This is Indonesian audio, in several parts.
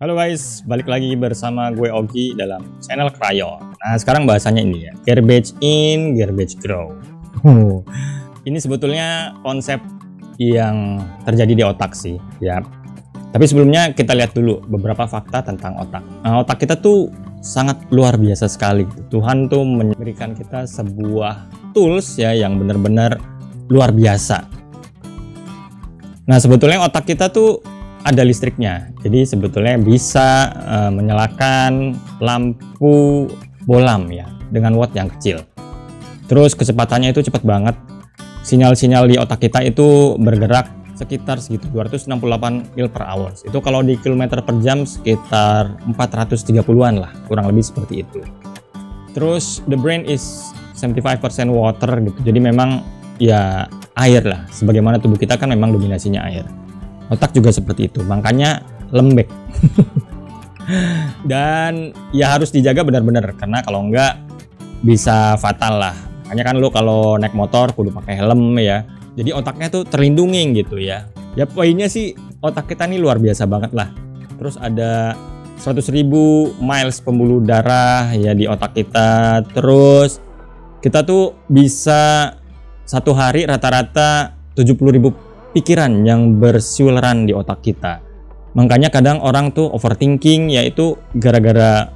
Halo guys, balik lagi bersama gue Ogi dalam channel Crayon. Nah sekarang bahasanya ini ya, garbage in, garbage grow. Ini sebetulnya konsep yang terjadi di otak sih ya. Tapi sebelumnya kita lihat dulu beberapa fakta tentang otak. Nah, otak kita tuh sangat luar biasa sekali. Tuhan tuh memberikan kita sebuah tools ya yang benar-benar luar biasa. Nah sebetulnya otak kita tuh ada listriknya, jadi sebetulnya bisa menyalakan lampu bolam ya dengan watt yang kecil. Terus kecepatannya itu cepat banget. Sinyal-sinyal di otak kita itu bergerak sekitar segitu 268 mil per hour. Itu kalau di kilometer per jam sekitar 430-an lah, kurang lebih seperti itu. Terus the brain is 75% water gitu. Jadi memang ya air lah. Sebagaimana tubuh kita kan memang dominasinya air. Otak juga seperti itu, makanya lembek. Dan ya harus dijaga benar-benar, karena kalau enggak bisa fatal lah. Makanya kan lo kalau naik motor kudu pakai helm ya. Jadi otaknya tuh terlindungi gitu ya. Ya poinnya sih otak kita nih luar biasa banget lah. Terus ada 100.000 miles pembuluh darah ya di otak kita. Terus kita tuh bisa satu hari rata-rata 70.000 pikiran yang bersiuleran di otak kita. Makanya kadang orang tuh overthinking, yaitu gara-gara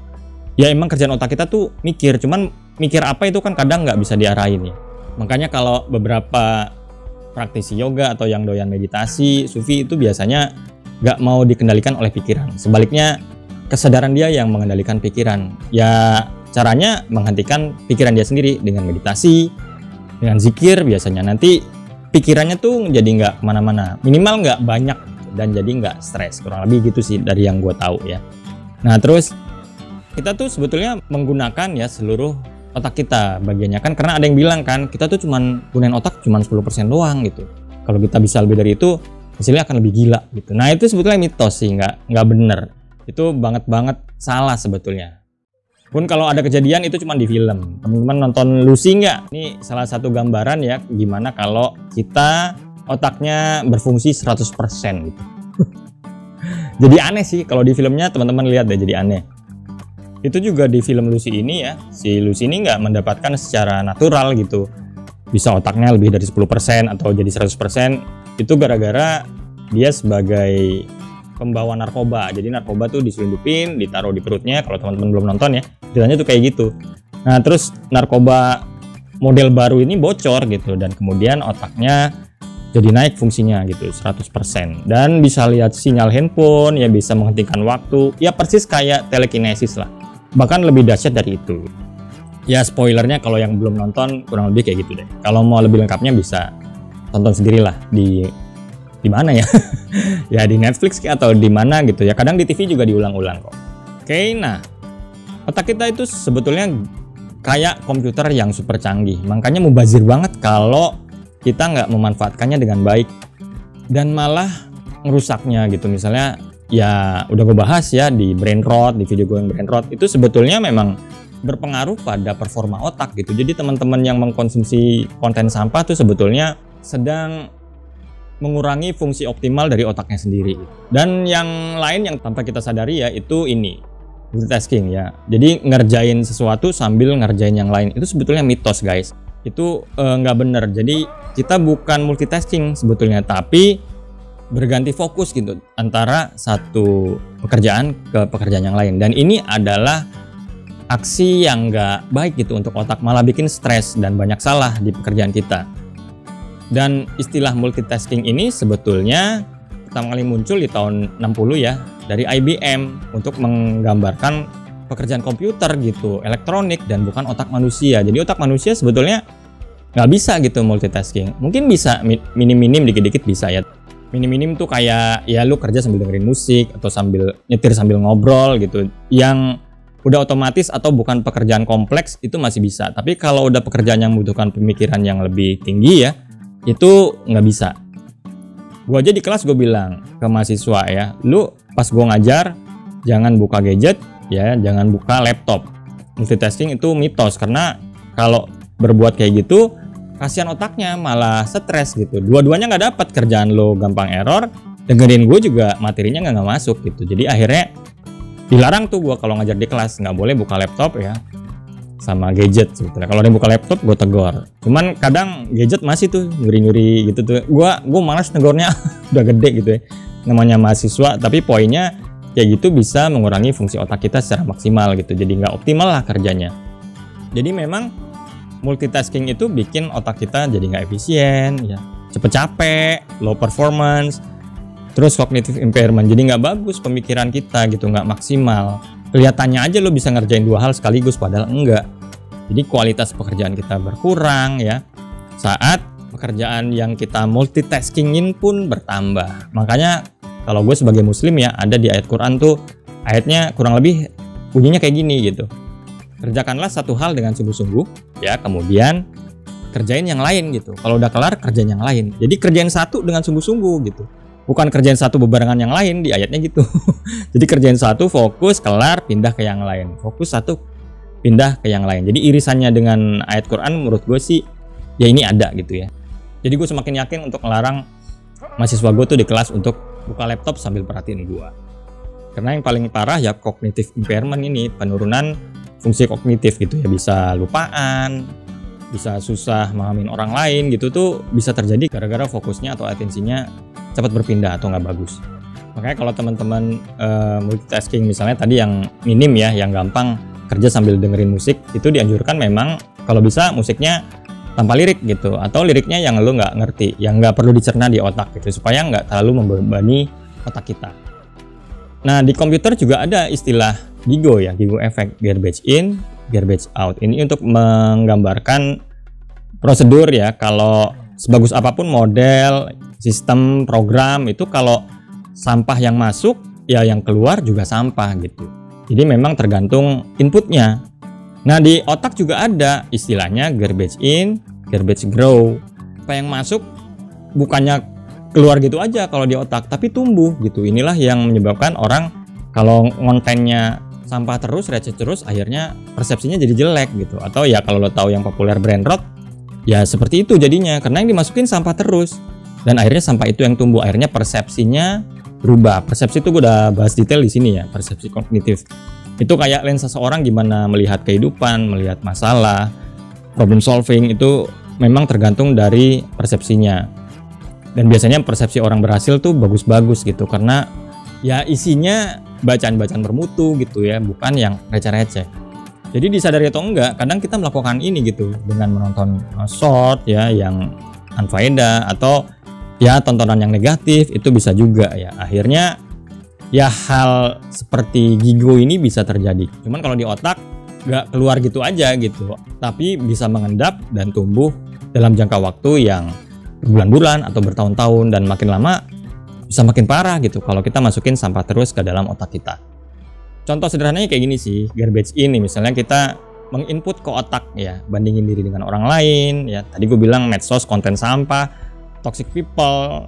ya emang kerjaan otak kita tuh mikir, cuman mikir apa itu kan kadang nggak bisa diarahin ya. Makanya kalau beberapa praktisi yoga atau yang doyan meditasi, sufi itu biasanya nggak mau dikendalikan oleh pikiran. Sebaliknya kesadaran dia yang mengendalikan pikiran. Ya caranya menghentikan pikiran dia sendiri dengan meditasi, dengan zikir biasanya. Nanti pikirannya tuh jadi nggak kemana-mana, minimal nggak banyak dan jadi nggak stres, kurang lebih gitu sih dari yang gue tahu ya. Nah terus kita tuh sebetulnya menggunakan ya seluruh otak kita bagiannya kan, karena ada yang bilang kan kita tuh cuman gunain otak cuman 10% doang gitu. Kalau kita bisa lebih dari itu hasilnya akan lebih gila gitu. Nah itu sebetulnya mitos sih, nggak bener, itu banget salah sebetulnya. Pun kalau ada kejadian itu cuma di film. Teman-teman nonton Lucy nggak? Ini salah satu gambaran ya gimana kalau kita otaknya berfungsi 100% gitu. Jadi aneh sih kalau di filmnya, teman-teman lihat deh, jadi aneh. Itu juga di film Lucy ini ya, si Lucy ini nggak mendapatkan secara natural gitu. Bisa otaknya lebih dari 10% atau jadi 100%. Itu gara-gara dia sebagai pembawa narkoba. Jadi narkoba tuh diselundupin, ditaruh di perutnya. Kalau teman-teman belum nonton ya, ceritanya tuh kayak gitu. Nah terus narkoba model baru ini bocor gitu, dan kemudian otaknya jadi naik fungsinya gitu 100%, dan bisa lihat sinyal handphone ya, bisa menghentikan waktu ya, persis kayak telekinesis lah, bahkan lebih dahsyat dari itu ya. Spoilernya kalau yang belum nonton kurang lebih kayak gitu deh. Kalau mau lebih lengkapnya bisa tonton sendirilah di mana ya? Ya di Netflix atau di mana gitu ya. Kadang di TV juga diulang-ulang kok. Oke, nah otak kita itu sebetulnya kayak komputer yang super canggih. Makanya mubazir banget kalau kita nggak memanfaatkannya dengan baik dan malah ngerusaknya gitu. Misalnya ya udah gue bahas ya di brain rot, di video gue yang brain rot, itu sebetulnya memang berpengaruh pada performa otak gitu. Jadi teman-teman yang mengkonsumsi konten sampah tuh sebetulnya sedang mengurangi fungsi optimal dari otaknya sendiri. Dan yang lain yang tanpa kita sadari ya, itu ini multitasking ya. Jadi ngerjain sesuatu sambil ngerjain yang lain, itu sebetulnya mitos guys. Itu nggak bener. Jadi kita bukan multitasking sebetulnya, tapi berganti fokus gitu antara satu pekerjaan ke pekerjaan yang lain. Dan ini adalah aksi yang nggak baik gitu untuk otak, malah bikin stres dan banyak salah di pekerjaan kita. Dan istilah multitasking ini sebetulnya pertama kali muncul di tahun 60 ya, dari IBM untuk menggambarkan pekerjaan komputer gitu, elektronik, dan bukan otak manusia. Jadi otak manusia sebetulnya nggak bisa gitu multitasking. Mungkin bisa minim-minim, dikit-dikit bisa ya. Minim-minim tuh kayak ya lu kerja sambil dengerin musik atau sambil nyetir sambil ngobrol gitu. Yang udah otomatis atau bukan pekerjaan kompleks itu masih bisa. Tapi kalau udah pekerjaan yang membutuhkan pemikiran yang lebih tinggi ya, itu nggak bisa. Gue aja di kelas gue bilang ke mahasiswa ya, lu pas gue ngajar jangan buka gadget ya, jangan buka laptop. Multitasking itu mitos, karena kalau berbuat kayak gitu kasihan otaknya, malah stres gitu. Dua-duanya nggak dapat, kerjaan lo gampang error, dengerin gue juga materinya nggak masuk gitu. Jadi akhirnya dilarang tuh gue kalau ngajar di kelas, nggak boleh buka laptop ya sama gadget sebetulnya. Kalau dia buka laptop gue tegur. Cuman kadang gadget masih tuh nyuri-nyuri gitu tuh. Gue malas negornya udah gede gitu ya. Namanya mahasiswa, tapi poinnya kayak gitu bisa mengurangi fungsi otak kita secara maksimal gitu. Jadi nggak optimal lah kerjanya. Jadi memang multitasking itu bikin otak kita jadi nggak efisien, ya, cepet capek, low performance, terus cognitive impairment. Jadi nggak bagus pemikiran kita gitu, nggak maksimal. Kelihatannya aja lo bisa ngerjain 2 hal sekaligus, padahal enggak. Jadi kualitas pekerjaan kita berkurang ya. Saat pekerjaan yang kita multitaskingin pun bertambah. Makanya kalau gue sebagai muslim ya, ada di ayat Quran tuh, ayatnya kurang lebih bunyinya kayak gini gitu. Kerjakanlah satu hal dengan sungguh-sungguh ya, kemudian kerjain yang lain gitu. Kalau udah kelar, kerjain yang lain. Jadi kerjain satu dengan sungguh-sungguh gitu. Bukan kerjain satu bebarengan yang lain, di ayatnya gitu. Jadi kerjain satu, fokus, kelar, pindah ke yang lain. Fokus satu, pindah ke yang lain. Jadi irisannya dengan ayat Quran menurut gue sih ya ini ada gitu ya. Jadi gue semakin yakin untuk melarang mahasiswa gue tuh di kelas untuk buka laptop sambil perhatiin gue. Karena yang paling parah ya cognitive impairment ini, penurunan fungsi kognitif gitu ya. Bisa lupaan, bisa susah memahamin orang lain gitu tuh bisa terjadi gara-gara fokusnya atau atensinya cepat berpindah atau nggak bagus. Makanya kalau teman-teman multitasking misalnya tadi yang minim ya, yang gampang kerja sambil dengerin musik, itu dianjurkan memang kalau bisa musiknya tanpa lirik gitu, atau liriknya yang lo nggak ngerti, yang nggak perlu dicerna di otak gitu, supaya nggak terlalu membebani otak kita. Nah di komputer juga ada istilah GIGO ya, GIGO effect, garbage in, garbage out. Ini untuk menggambarkan prosedur ya, kalau sebagus apapun model, sistem, program itu kalau sampah yang masuk ya yang keluar juga sampah gitu. Jadi memang tergantung inputnya. Nah di otak juga ada istilahnya garbage in, garbage grow. Apa yang masuk bukannya keluar gitu aja kalau di otak, tapi tumbuh gitu. Inilah yang menyebabkan orang kalau kontennya sampah terus, receh terus, akhirnya persepsinya jadi jelek gitu. Atau ya kalau lo tahu yang populer brain rot, ya seperti itu jadinya, karena yang dimasukin sampah terus. Dan akhirnya sampah itu yang tumbuh, akhirnya persepsinya berubah. Persepsi itu gue udah bahas detail di sini ya, persepsi kognitif. Itu kayak lensa seorang gimana melihat kehidupan, melihat masalah, problem solving, itu memang tergantung dari persepsinya. Dan biasanya persepsi orang berhasil tuh bagus-bagus gitu, karena ya isinya bacaan-bacaan bermutu gitu ya, bukan yang receh-receh. Jadi disadari atau enggak, kadang kita melakukan ini gitu dengan menonton short ya yang unfaedah, atau ya tontonan yang negatif, itu bisa juga ya. Akhirnya ya hal seperti GIGO ini bisa terjadi. Cuman kalau di otak nggak keluar gitu aja gitu, tapi bisa mengendap dan tumbuh dalam jangka waktu yang berbulan-bulan atau bertahun-tahun, dan makin lama bisa makin parah gitu kalau kita masukin sampah terus ke dalam otak kita. Contoh sederhananya kayak gini sih, garbage in nih, misalnya kita menginput ke otak ya, bandingin diri dengan orang lain ya. Tadi gue bilang medsos konten sampah, toxic people,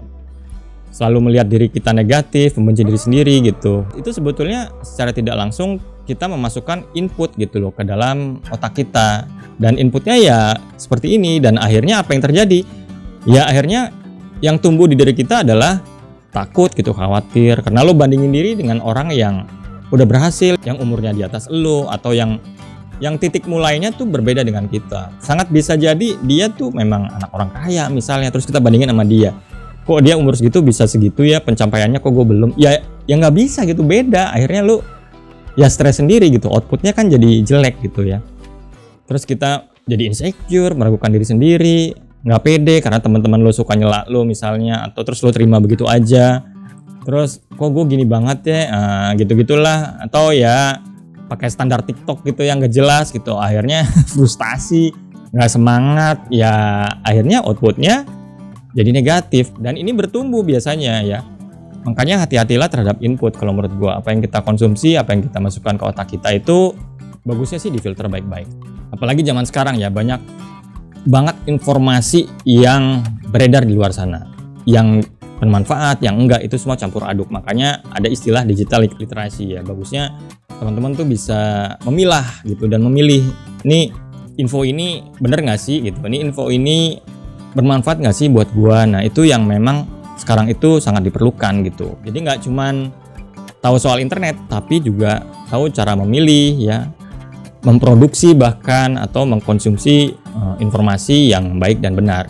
selalu melihat diri kita negatif, membenci diri sendiri gitu. Itu sebetulnya secara tidak langsung kita memasukkan input gitu loh ke dalam otak kita. Dan inputnya ya seperti ini, dan akhirnya apa yang terjadi? Ya akhirnya yang tumbuh di diri kita adalah takut gitu, khawatir, karena lo bandingin diri dengan orang yang udah berhasil, yang umurnya di atas lo, atau yang titik mulainya tuh berbeda dengan kita. Sangat bisa jadi dia tuh memang anak orang kaya misalnya, terus kita bandingin sama dia. Kok dia umur segitu bisa segitu ya pencapaiannya, kok gue belum? Ya nggak bisa gitu, beda. Akhirnya lo ya stres sendiri gitu, outputnya kan jadi jelek gitu ya. Terus kita jadi insecure, meragukan diri sendiri, nggak pede karena teman-teman lo suka nyela lo misalnya, atau terus lo terima begitu aja. Terus kok gue gini banget ya, gitu-gitulah. Atau ya pakai standar TikTok gitu yang gak jelas gitu. Akhirnya frustasi, nggak semangat. Ya akhirnya outputnya jadi negatif. Dan ini bertumbuh biasanya ya. Makanya hati-hatilah terhadap input kalau menurut gue. Apa yang kita konsumsi, apa yang kita masukkan ke otak kita itu bagusnya sih difilter baik-baik. Apalagi zaman sekarang ya, banyak banget informasi yang beredar di luar sana. Yang bermanfaat, yang enggak, itu semua campur aduk. Makanya ada istilah digital literasi ya. Bagusnya teman-teman tuh bisa memilah gitu dan memilih, nih info ini bener nggak sih gitu, ini info ini bermanfaat nggak sih buat gua. Nah itu yang memang sekarang itu sangat diperlukan gitu. Jadi nggak cuman tahu soal internet, tapi juga tahu cara memilih ya, memproduksi bahkan atau mengkonsumsi informasi yang baik dan benar.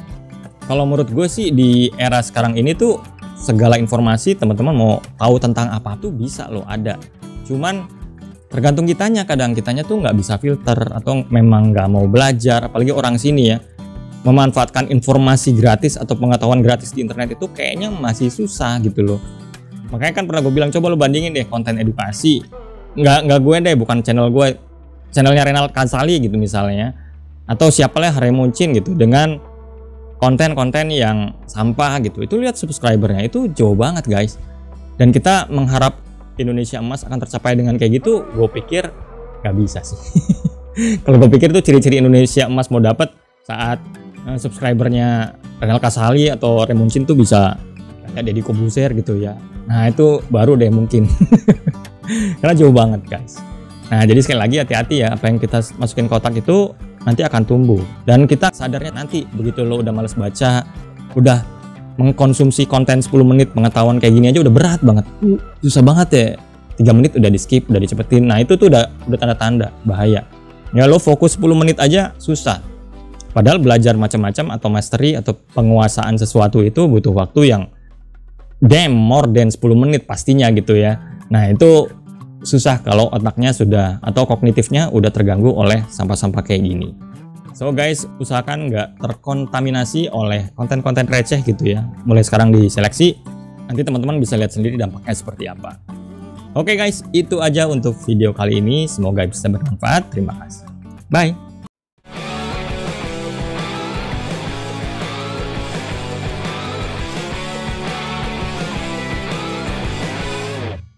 Kalau menurut gue sih di era sekarang ini tuh segala informasi teman-teman mau tahu tentang apa tuh bisa loh ada. Cuman tergantung kitanya, kadang kitanya tuh nggak bisa filter atau memang nggak mau belajar, apalagi orang sini ya. Memanfaatkan informasi gratis atau pengetahuan gratis di internet itu kayaknya masih susah gitu loh. Makanya kan pernah gue bilang coba lo bandingin deh konten edukasi. Nggak gue deh, bukan channel gue, channelnya Renald Kasali gitu misalnya, atau siapa lah Remuncin gitu, dengan konten-konten yang sampah gitu. Itu lihat subscribernya itu jauh banget guys. Dan kita mengharap Indonesia emas akan tercapai dengan kayak gitu, gue pikir nggak bisa sih. Kalau gue pikir tuh ciri-ciri Indonesia emas mau dapat saat subscribernya Renald Kasali atau Remuncin tuh bisa kayak Deddy Kobuser gitu ya. Nah itu baru deh mungkin. Karena jauh banget guys. Nah jadi sekali lagi hati-hati ya, apa yang kita masukin kotak itu nanti akan tumbuh. Dan kita sadarnya nanti begitu lo udah males baca, udah mengkonsumsi konten 10 menit pengetahuan kayak gini aja udah berat banget. Susah banget ya. 3 menit udah di skip, udah dicepetin. Nah itu tuh udah tanda-tanda bahaya. Ya lo fokus 10 menit aja susah. Padahal belajar macam-macam atau mastery atau penguasaan sesuatu itu butuh waktu yang more than 10 menit pastinya gitu ya. Nah itu susah kalau otaknya sudah atau kognitifnya udah terganggu oleh sampah-sampah kayak gini. So guys, usahakan nggak terkontaminasi oleh konten-konten receh gitu ya. Mulai sekarang diseleksi, nanti teman-teman bisa lihat sendiri dampaknya seperti apa. Oke guys, itu aja untuk video kali ini. Semoga bisa bermanfaat. Terima kasih. Bye.